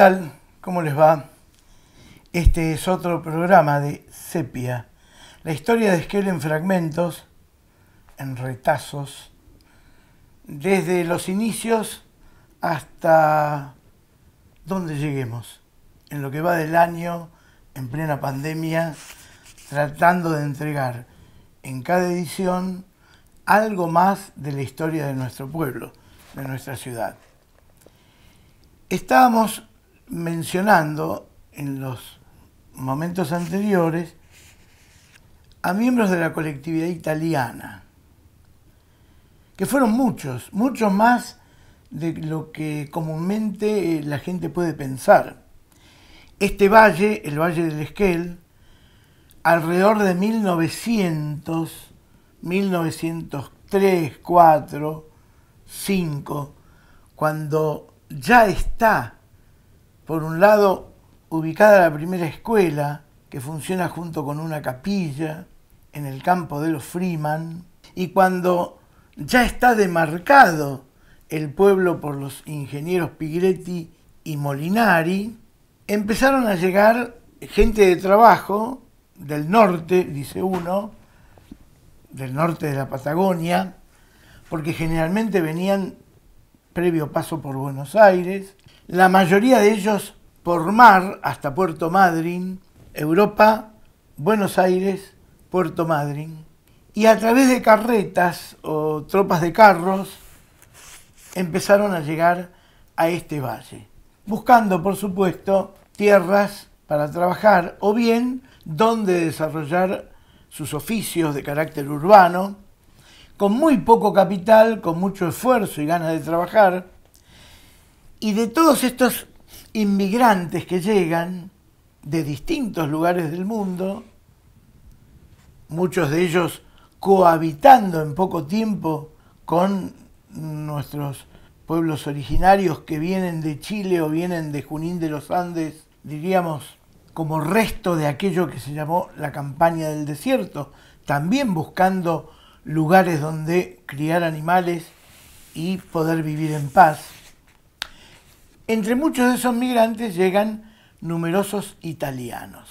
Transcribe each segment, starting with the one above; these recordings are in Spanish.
tal? ¿Cómo les va? Este es otro programa de Sepia, la historia de Esquel en fragmentos, en retazos, desde los inicios hasta donde lleguemos, en lo que va del año, en plena pandemia, tratando de entregar en cada edición algo más de la historia de nuestro pueblo, de nuestra ciudad. Estábamos mencionando en los momentos anteriores a miembros de la colectividad italiana, que fueron muchos más de lo que comúnmente la gente puede pensar. Este valle, el Valle del Esquel, alrededor de 1903, 4, 5, cuando ya está, por un lado, ubicada la primera escuela, que funciona junto con una capilla en el campo de los Freeman, y cuando ya está demarcado el pueblo por los ingenieros Pigretti y Molinari, empezaron a llegar gente de trabajo del norte, dice uno, del norte de la Patagonia, porque generalmente venían previo paso por Buenos Aires, la mayoría de ellos por mar hasta Puerto Madryn, Europa, Buenos Aires, Puerto Madryn, y a través de carretas o tropas de carros empezaron a llegar a este valle, buscando por supuesto tierras para trabajar o bien donde desarrollar sus oficios de carácter urbano, con muy poco capital, con mucho esfuerzo y ganas de trabajar. Y de todos estos inmigrantes que llegan de distintos lugares del mundo, muchos de ellos cohabitando en poco tiempo con nuestros pueblos originarios que vienen de Chile o vienen de Junín de los Andes, diríamos, como resto de aquello que se llamó la campaña del desierto, también buscando lugares donde criar animales y poder vivir en paz. Entre muchos de esos migrantes llegan numerosos italianos.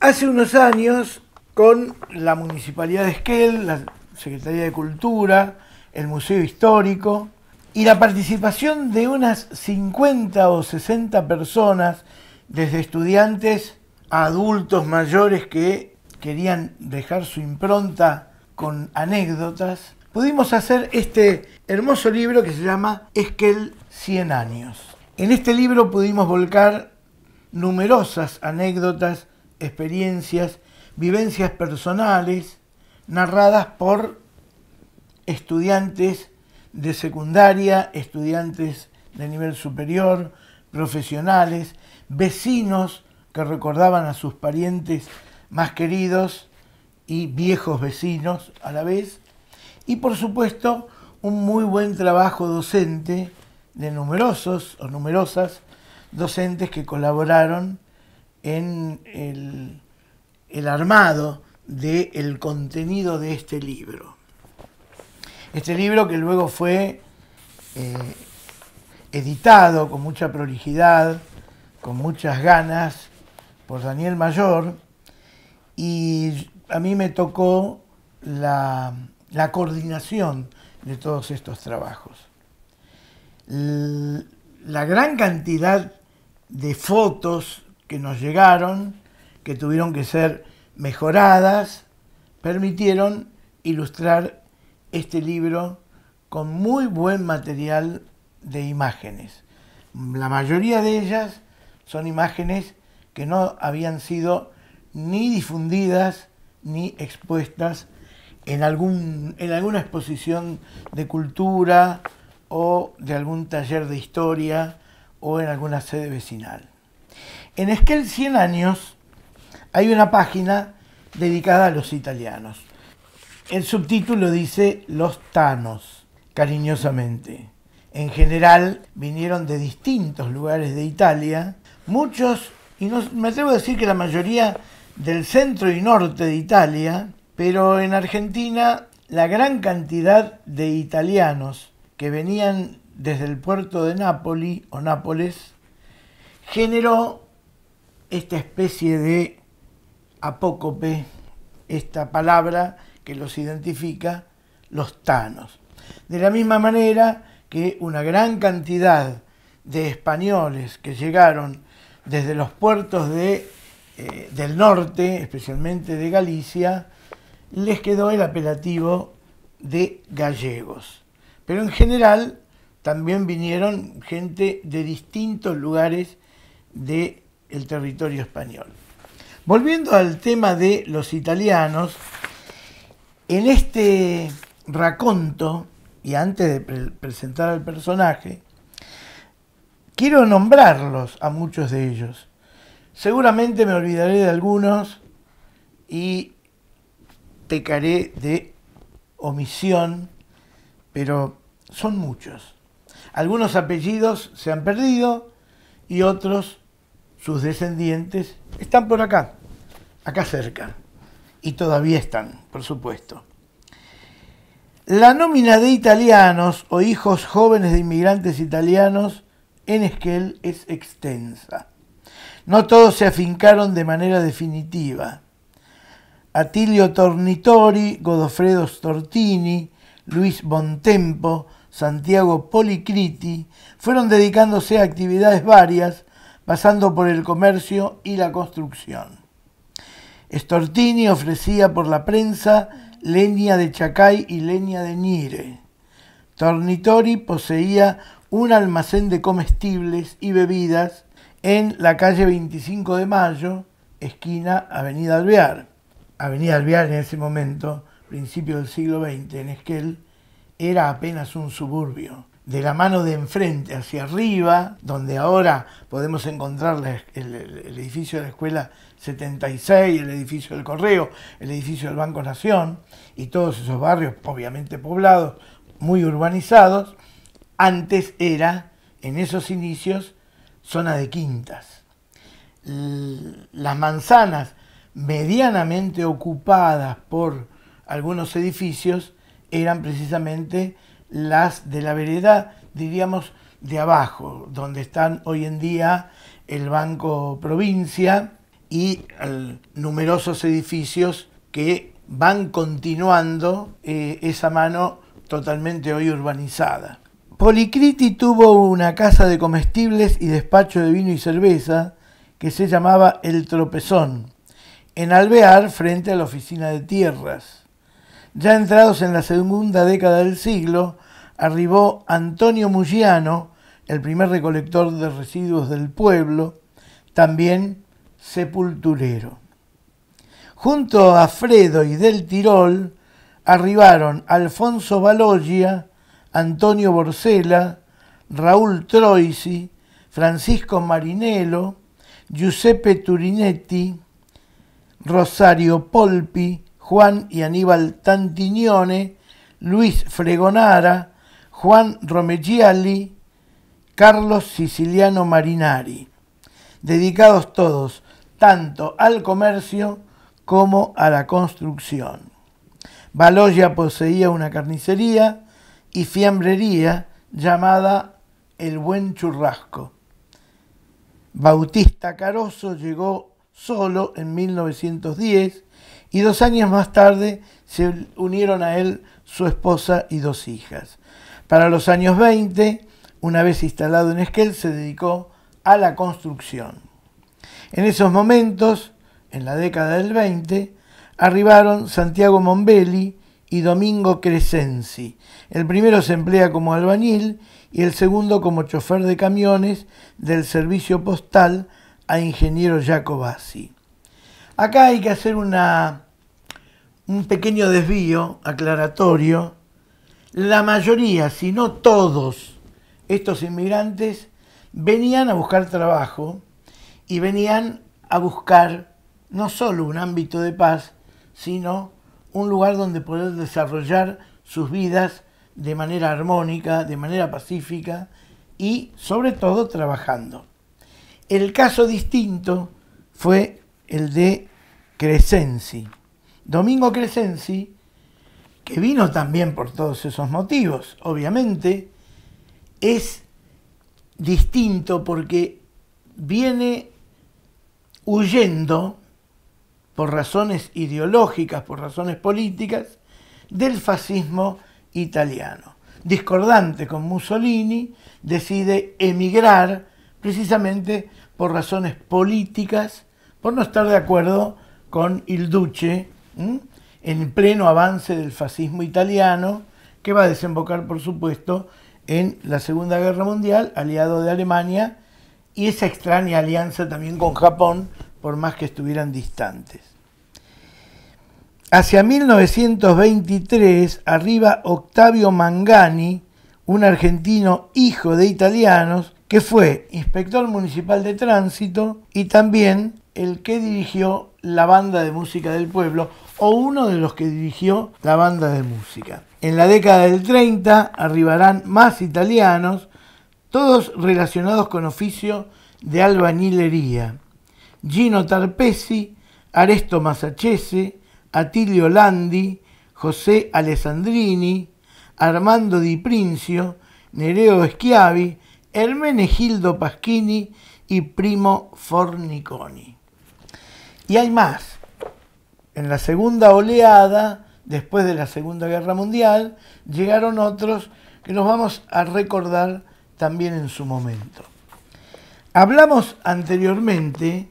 Hace unos años, con la Municipalidad de Esquel, la Secretaría de Cultura, el Museo Histórico y la participación de unas 50 o 60 personas, desde estudiantes a adultos mayores que querían dejar su impronta con anécdotas, pudimos hacer este hermoso libro que se llama Esquel 100 años. En este libro pudimos volcar numerosas anécdotas, experiencias, vivencias personales, narradas por estudiantes de secundaria, estudiantes de nivel superior, profesionales, vecinos que recordaban a sus parientes más queridos y viejos vecinos a la vez, y por supuesto un muy buen trabajo docente de numerosos o numerosas docentes que colaboraron en el armado del contenido de este libro. Este libro que luego fue editado con mucha prolijidad, con muchas ganas, por Daniel Mayor, y a mí me tocó la coordinación de todos estos trabajos. La gran cantidad de fotos que nos llegaron, que tuvieron que ser mejoradas, permitieron ilustrar este libro con muy buen material de imágenes. La mayoría de ellas son imágenes que no habían sido ni difundidas ni expuestas en alguna exposición de cultura o de algún taller de historia o en alguna sede vecinal. En Esquel 100 años hay una página dedicada a los italianos. El subtítulo dice Los Tanos, cariñosamente. En general vinieron de distintos lugares de Italia, muchos, y no, me atrevo a decir que la mayoría del centro y norte de Italia, pero en Argentina la gran cantidad de italianos que venían desde el puerto de Nápoli o Nápoles generó esta especie de apócope, esta palabra que los identifica, los tanos. De la misma manera que una gran cantidad de españoles que llegaron desde los puertos del norte, especialmente de Galicia, les quedó el apelativo de gallegos. Pero en general también vinieron gente de distintos lugares del territorio español. Volviendo al tema de los italianos, en este raconto, y antes de presentar al personaje, quiero nombrarlos a muchos de ellos. Seguramente me olvidaré de algunos y pecaré de omisión, pero son muchos. Algunos apellidos se han perdido y otros, sus descendientes, están por acá cerca, y todavía están, por supuesto. La nómina de italianos o hijos jóvenes de inmigrantes italianos en Esquel es extensa. No todos se afincaron de manera definitiva. Attilio Tornitori, Godofredo Stortini, Luis Bontempo, Santiago Policriti fueron dedicándose a actividades varias, pasando por el comercio y la construcción. Stortini ofrecía por la prensa leña de Chacay y leña de Ñire. Tornitori poseía un almacén de comestibles y bebidas en la calle 25 de Mayo, esquina Avenida Alvear. Avenida Alvear en ese momento, principio del siglo XX, en Esquel, era apenas un suburbio. De la mano de enfrente hacia arriba, donde ahora podemos encontrar el edificio de la Escuela 76, el edificio del Correo, el edificio del Banco Nación, y todos esos barrios, obviamente poblados, muy urbanizados, antes era, en esos inicios, zona de quintas. Las manzanas medianamente ocupadas por algunos edificios eran precisamente las de la vereda, diríamos, de abajo, donde están hoy en día el Banco Provincia y numerosos edificios que van continuando esa mano totalmente hoy urbanizada. Policriti tuvo una casa de comestibles y despacho de vino y cerveza que se llamaba El Tropezón, en Alvear, frente a la oficina de tierras. Ya entrados en la segunda década del siglo, arribó Antonio Mugiano, el primer recolector de residuos del pueblo, también sepulturero. Junto a Fredo y del Tirol arribaron Alfonso Balogia, Antonio Borsela, Raúl Troisi, Francisco Marinello, Giuseppe Turinetti, Rosario Polpi, Juan y Aníbal Tantignone, Luis Fregonara, Juan Romegiali, Carlos Siciliano Marinari, dedicados todos tanto al comercio como a la construcción. Balogia poseía una carnicería y fiambrería llamada El Buen Churrasco. Bautista Caroso llegó solo en 1910 y 2 años más tarde se unieron a él su esposa y 2 hijas. Para los años 20, una vez instalado en Esquel, se dedicó a la construcción. En esos momentos, en la década del 20, arribaron Santiago Mombelli y Domingo Crescenzi. El primero se emplea como albañil y el segundo como chofer de camiones del servicio postal a ingeniero Jacobazzi. Acá hay que hacer un pequeño desvío aclaratorio. La mayoría, si no todos, estos inmigrantes venían a buscar trabajo y venían a buscar no solo un ámbito de paz, sino un lugar donde poder desarrollar sus vidas de manera armónica, de manera pacífica y sobre todo trabajando. El caso distinto fue el de Crescenzi. Domingo Crescenzi, que vino también por todos esos motivos, obviamente, es distinto porque viene huyendo por razones ideológicas, por razones políticas, del fascismo italiano. Discordante con Mussolini, decide emigrar precisamente por razones políticas, por no estar de acuerdo con il Duce, en pleno avance del fascismo italiano, que va a desembocar, por supuesto, en la Segunda Guerra Mundial, aliado de Alemania, y esa extraña alianza también con Japón, por más que estuvieran distantes. Hacia 1923 arriba Octavio Mangani, un argentino hijo de italianos, que fue inspector municipal de tránsito y también el que dirigió la banda de música del pueblo, o uno de los que dirigió la banda de música. En la década del 30 arribarán más italianos, todos relacionados con oficio de albañilería. Gino Tarpesi, Aresto Masachese, Attilio Landi, José Alessandrini, Armando Di Princio, Nereo Schiavi, Ermenegildo Paschini y Primo Forniconi. Y hay más. En la segunda oleada, después de la Segunda Guerra Mundial, llegaron otros que los vamos a recordar también en su momento. Hablamos anteriormente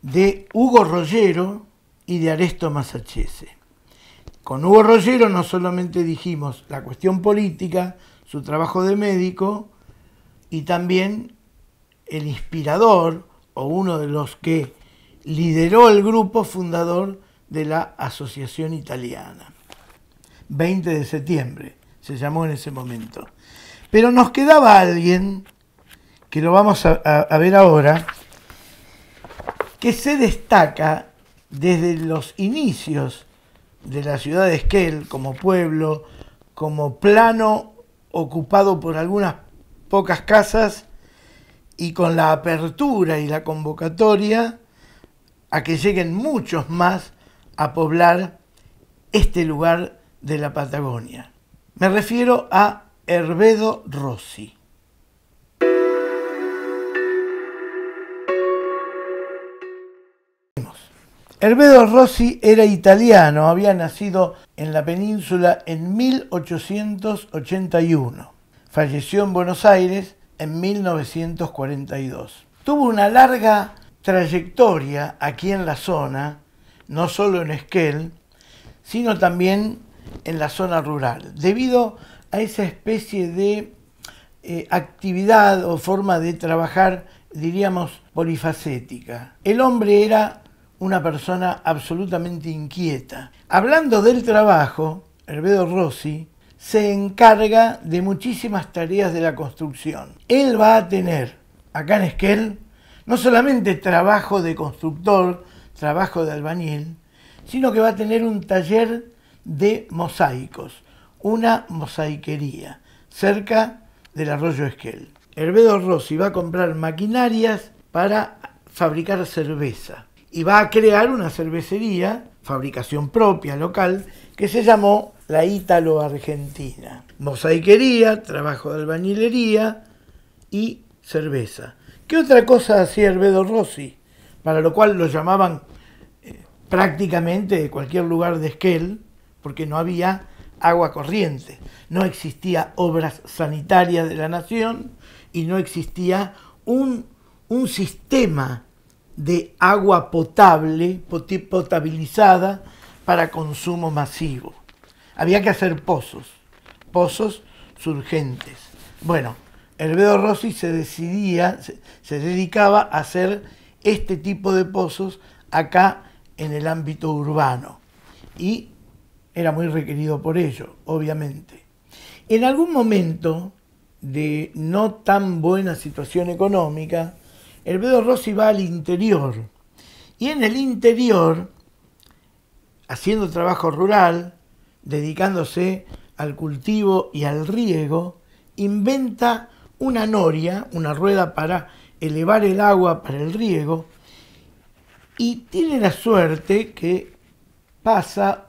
de Hugo Rollero y de Aresto Masachese. Con Hugo Rollero no solamente dijimos la cuestión política, su trabajo de médico, y también el inspirador o uno de los que lideró el grupo fundador de la Asociación Italiana. 20 de septiembre se llamó en ese momento. Pero nos quedaba alguien, que lo vamos a ver ahora, que se destaca desde los inicios de la ciudad de Esquel como pueblo, como plano ocupado por algunas pocas casas y con la apertura y la convocatoria a que lleguen muchos más a poblar este lugar de la Patagonia. Me refiero a Hervedo Rossi. Hervedo Rossi era italiano, había nacido en la península en 1881. Falleció en Buenos Aires en 1942. Tuvo una larga trayectoria aquí en la zona, no solo en Esquel, sino también en la zona rural, debido a esa especie de actividad o forma de trabajar, diríamos, polifacética. El hombre era una persona absolutamente inquieta. Hablando del trabajo, Hervedo Rossi se encarga de muchísimas tareas de la construcción. Él va a tener, acá en Esquel, no solamente trabajo de constructor, trabajo de albañil, sino que va a tener un taller de mosaicos, una mosaiquería, cerca del arroyo Esquel. Hervedo Rossi va a comprar maquinarias para fabricar cerveza y va a crear una cervecería, fabricación propia, local, que se llamó la Ítalo-Argentina. Mosaiquería, trabajo de albañilería y cerveza. ¿Qué otra cosa hacía Hervedo Rossi? Para lo cual lo llamaban prácticamente de cualquier lugar de Esquel, porque no había agua corriente, no existía obras sanitarias de la nación y no existía un sistema de agua potable, potabilizada para consumo masivo. Había que hacer pozos surgentes. Bueno, Hervedo Rossi se dedicaba a hacer este tipo de pozos acá en el ámbito urbano y era muy requerido por ello, obviamente. En algún momento de no tan buena situación económica, Hervedo Rossi va al interior y en el interior, haciendo trabajo rural, dedicándose al cultivo y al riego, inventa una noria, una rueda para elevar el agua para el riego, y tiene la suerte que pasa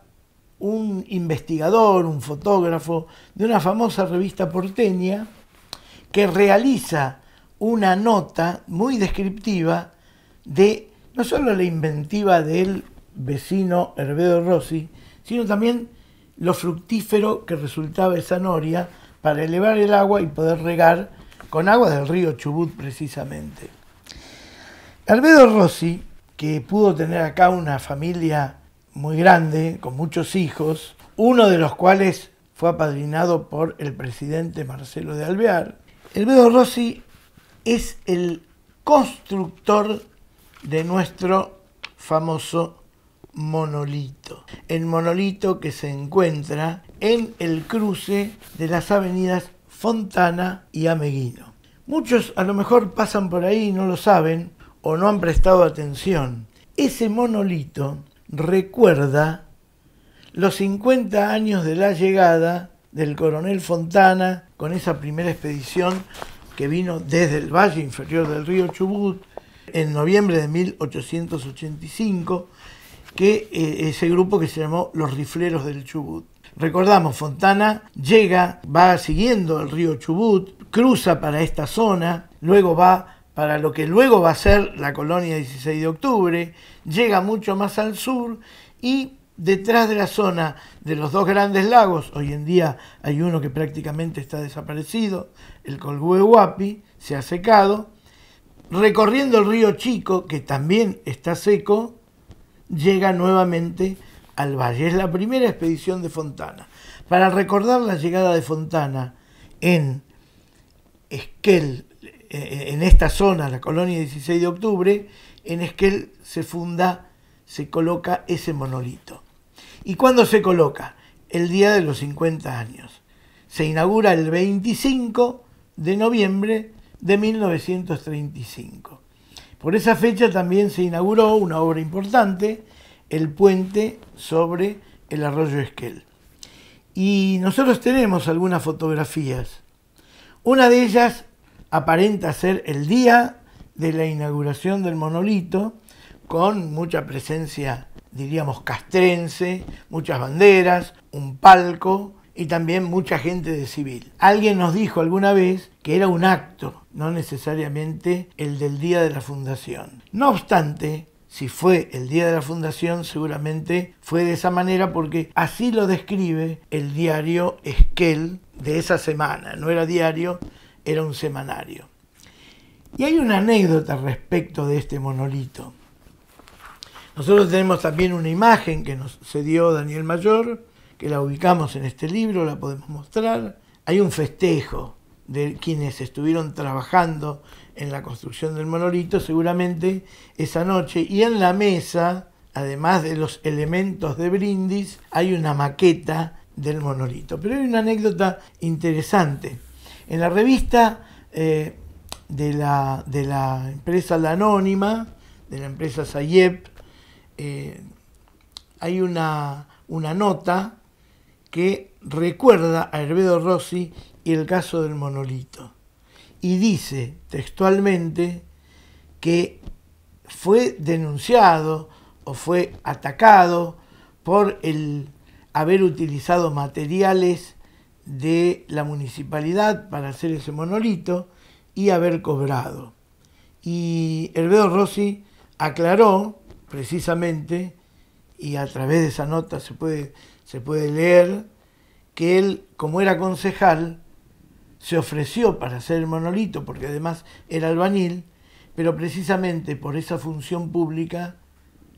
un investigador, un fotógrafo de una famosa revista porteña que realiza una nota muy descriptiva de no solo la inventiva del vecino Hervedo Rossi, sino también lo fructífero que resultaba esa noria para elevar el agua y poder regar con agua del río Chubut precisamente. Hervedo Rossi, que pudo tener acá una familia muy grande, con muchos hijos, uno de los cuales fue apadrinado por el presidente Marcelo de Alvear. Hervedo Rossi es el constructor de nuestro famoso monolito. El monolito que se encuentra en el cruce de las avenidas Fontana y Ameguino. Muchos a lo mejor pasan por ahí y no lo saben o no han prestado atención. Ese monolito recuerda los 50 años de la llegada del coronel Fontana con esa primera expedición que vino desde el valle inferior del río Chubut en noviembre de 1885, que ese grupo que se llamó los Rifleros del Chubut. Recordamos, Fontana llega, va siguiendo el río Chubut, cruza para esta zona, luego va para lo que luego va a ser la colonia 16 de octubre, llega mucho más al sur y detrás de la zona de los dos grandes lagos, hoy en día hay uno que prácticamente está desaparecido, el Colhuehuapi, se ha secado, recorriendo el río Chico, que también está seco, llega nuevamente al valle. Es la primera expedición de Fontana. Para recordar la llegada de Fontana en Esquel, en esta zona, la colonia 16 de octubre, en Esquel se coloca ese monolito. ¿Y cuándo se coloca? El día de los 50 años. Se inaugura el 25 de noviembre de 1935. Por esa fecha también se inauguró una obra importante, el puente sobre el arroyo Esquel. Y nosotros tenemos algunas fotografías. Una de ellas aparenta ser el día de la inauguración del monolito, con mucha presencia, diríamos, castrense, muchas banderas, un palco y también mucha gente de civil. Alguien nos dijo alguna vez que era un acto, no necesariamente el del día de la fundación. No obstante, si fue el día de la fundación, seguramente fue de esa manera porque así lo describe el diario Esquel de esa semana. No era diario, era un semanario. Y hay una anécdota respecto de este monolito. Nosotros tenemos también una imagen que nos cedió Daniel Mayor, que la ubicamos en este libro, la podemos mostrar. Hay un festejo de quienes estuvieron trabajando en la construcción del monolito, seguramente esa noche, y en la mesa, además de los elementos de brindis, hay una maqueta del monolito. Pero hay una anécdota interesante. En la revista de la empresa La Anónima, de la empresa Sayep, hay una nota que recuerda a Hervedo Rossi y el caso del monolito. Y dice textualmente que fue denunciado o fue atacado por el haber utilizado materiales de la municipalidad para hacer ese monolito y haber cobrado. Y Hervedo Rossi aclaró precisamente, y a través de esa nota se puede leer, que él, como era concejal, se ofreció para hacer el monolito, porque además era albañil, pero precisamente por esa función pública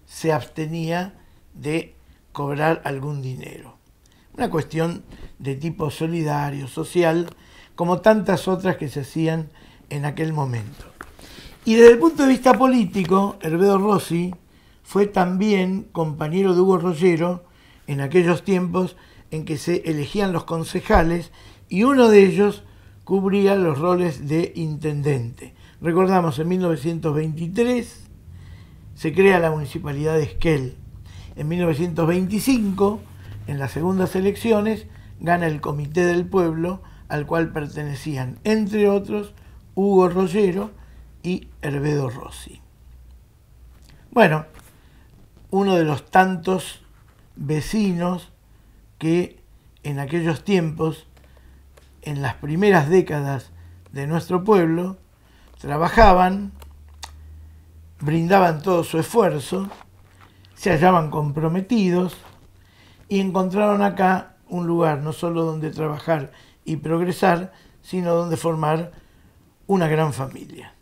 se abstenía de cobrar algún dinero. Una cuestión de tipo solidario, social, como tantas otras que se hacían en aquel momento. Y desde el punto de vista político, Hervedo Rossi fue también compañero de Hugo Rollero en aquellos tiempos en que se elegían los concejales y uno de ellos cubría los roles de intendente. Recordamos, en 1923 se crea la municipalidad de Esquel. En 1925, en las segundas elecciones, gana el Comité del Pueblo, al cual pertenecían, entre otros, Hugo Rollero y Hervedo Rossi. Bueno, uno de los tantos vecinos que en aquellos tiempos, en las primeras décadas de nuestro pueblo, trabajaban, brindaban todo su esfuerzo, se hallaban comprometidos y encontraron acá un lugar no solo donde trabajar y progresar, sino donde formar una gran familia.